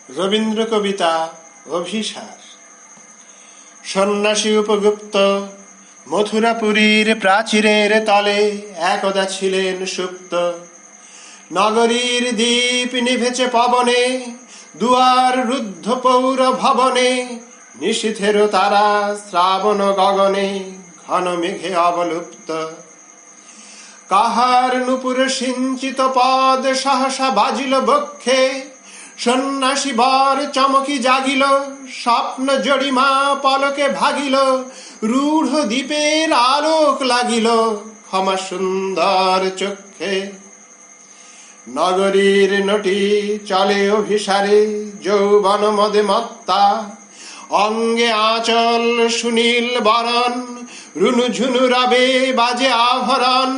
রবীন্দ্র কবিতা অভিসার। সন্ন্যাসী উপগুপ্ত মথুরাপুরীর প্রাচীরের তলে একদা ছিলেন সুপ্ত। নগরীর দীপ নিভেছে পবনে, দুয়ার রুদ্ধ পৌর ভবনে, নিশীথের তারা শ্রাবণ গগনে ঘন মেঘে অবলুপ্ত। কাহার নূপুর সিঞ্চিত পদ সহসা বাজিল বক্ষে, সন্ন্যাসী বর চমকি জাগিল, স্বপ্ন জড়িমা পলকে ভাগিল, রূঢ় দ্বীপের আলোক লাগিল ক্ষমা সুন্দর চক্ষে। নগরীর নটি চলে অভিসারে, যৌবন মদে মত্তা, অঙ্গে আঁচল সুনীল বরণ, রুনু ঝুনু রবে বাজে আভরণ,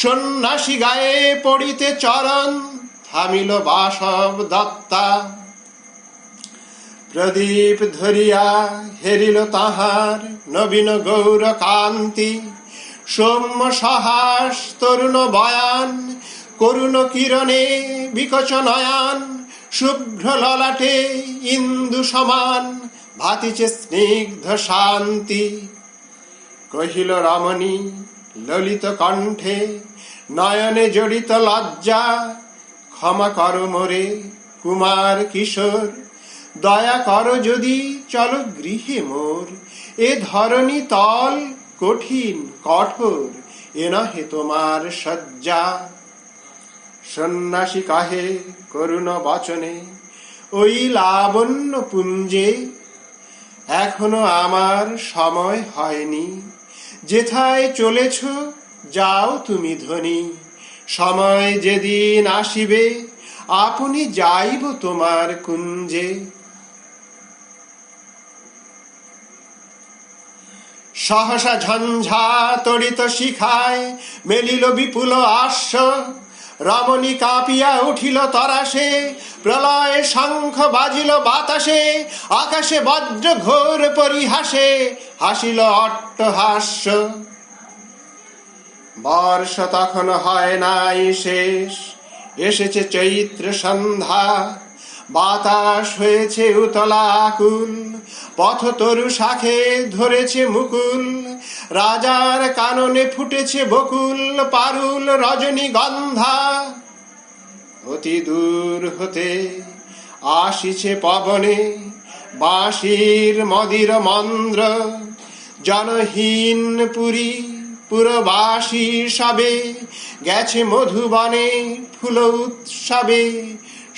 সন্ন্যাসী গায়ে পড়িতে চরণ, থামিল বাসব দত্তা। প্রদীপ ধরিয়া হেরিল তাহার নবীন গৌর কান্তি, সৌম্য সহাস তরুণ বয়ান, করুণ কিরণে বিকচ নয়ান, শুভ্র ললাটে ইন্দু সমান, ভাতিছে স্নিগ্ধ শান্তি। কহিল রমণী ললিত কণ্ঠে, নয়নে জড়িত লজ্জা, ক্ষমা কর মোরে কুমার কিশোর, দয়া কর যদি চলো গৃহে মোর, এ ধরণী তল কঠিন কঠোর, এ নহে তোমার শয্যা। সন্ন্যাসী কাহে করুণ বচনে, ওই লাবণ্য পুঞ্জে এখনো আমার সময় হয়নি, যেথায় চলেছ যাও তুমি ধনী, সময় যেদিন আসিবে আপনি যাইব তোমার কুঞ্জে। সহসা ঝঞ্ঝা তড়িত শিখায় মেলিল বিপুল আশ্ব, রমণী কাঁপিয়া উঠিল তরাসে, প্রলয় শঙ্খ বাজিল বাতাসে, আকাশে বজ্র ঘোর পরিহাসে হাসিল অট্টহাস্য। বর্ষ তখন হয় নাই শেষ, এসেছে চৈত্র সন্ধ্যা, বাতাস হয়েছে উতলা আকুল, পথ তরু শাখে ধরেছে মুকুল, রাজার কাননে ফুটেছে বকুল পারুল রজনীগন্ধা। অতি দূর হতে আসিছে পবনে বাঁশির মদির মন্দ্র, জনহীন পুরী পুরবাসী সবে গেছে মধুবনে ফুল উৎসবে,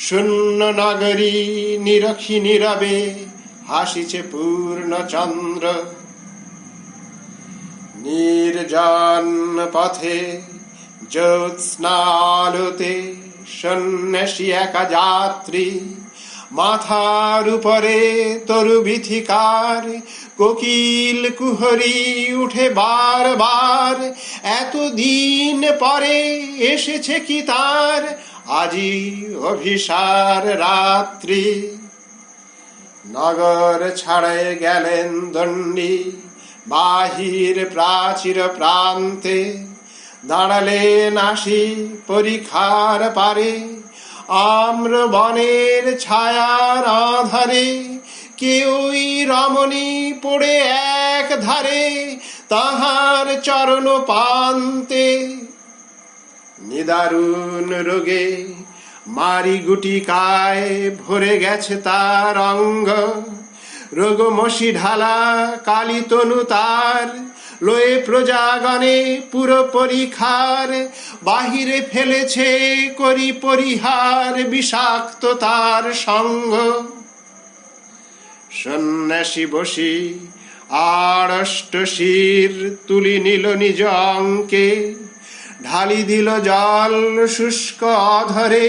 শূন্য নগরী নিরখী নীরবে হাসিছে পূর্ণচন্দ্র। নির্জন পথে জ্যোৎস্না আলোতে সন্ন্যাসী একা যাত্রী, মাথার উপরে তরু বিথিকার, কোকিল কুহরি উঠে বারবার, এতদিন পরে এসেছে কি তার আজি অভিসার রাত্রি। নগর ছাড়ায় গেলেন দণ্ডী বাহির প্রাচীর প্রান্তে, দাঁড়ালেন আসি পরিখার পারে, আম্র বনের ছায়ার আধারে, কেউই রমণী পড়ে এক ধারে তাহার চরণ পান্তে। নিদারুণ রোগে মারি গুটিকায় ভরে গেছে তার অঙ্গ, রোগমসি ঢালা কালী তনু তার, লয়ে প্রজাগণে পুরো পরিখার, বাহিরে ফেলেছে করি পরিহার বিষাক্ত তার সঙ্গ। সন্ন্যাসী বসি আড়ষ্ট শির তুলি নিল নিজ অঙ্কে, ঢালি দিল জল শুষ্ক অধরে,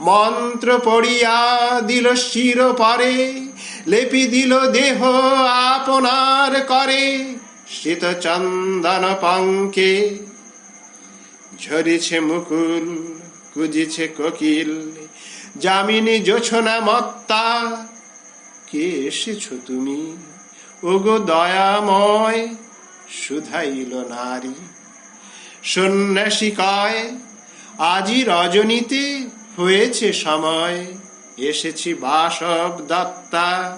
মন্ত্র পড়িয়া দিল শির পরে, লেপি দিল দেহ আপনার করে শীত চন্দন পঙ্কে। ঝরিছে মুকুল কুজিছে কোকিল, যামিনী জোছনা মত্তা, কে এসেছ তুমি ওগো দয়াময় শুধাইল নারী। সন্ন্যাসী কয় আজি রজনীতে হয়েছে সময়, এসেছি বাসব দত্তা।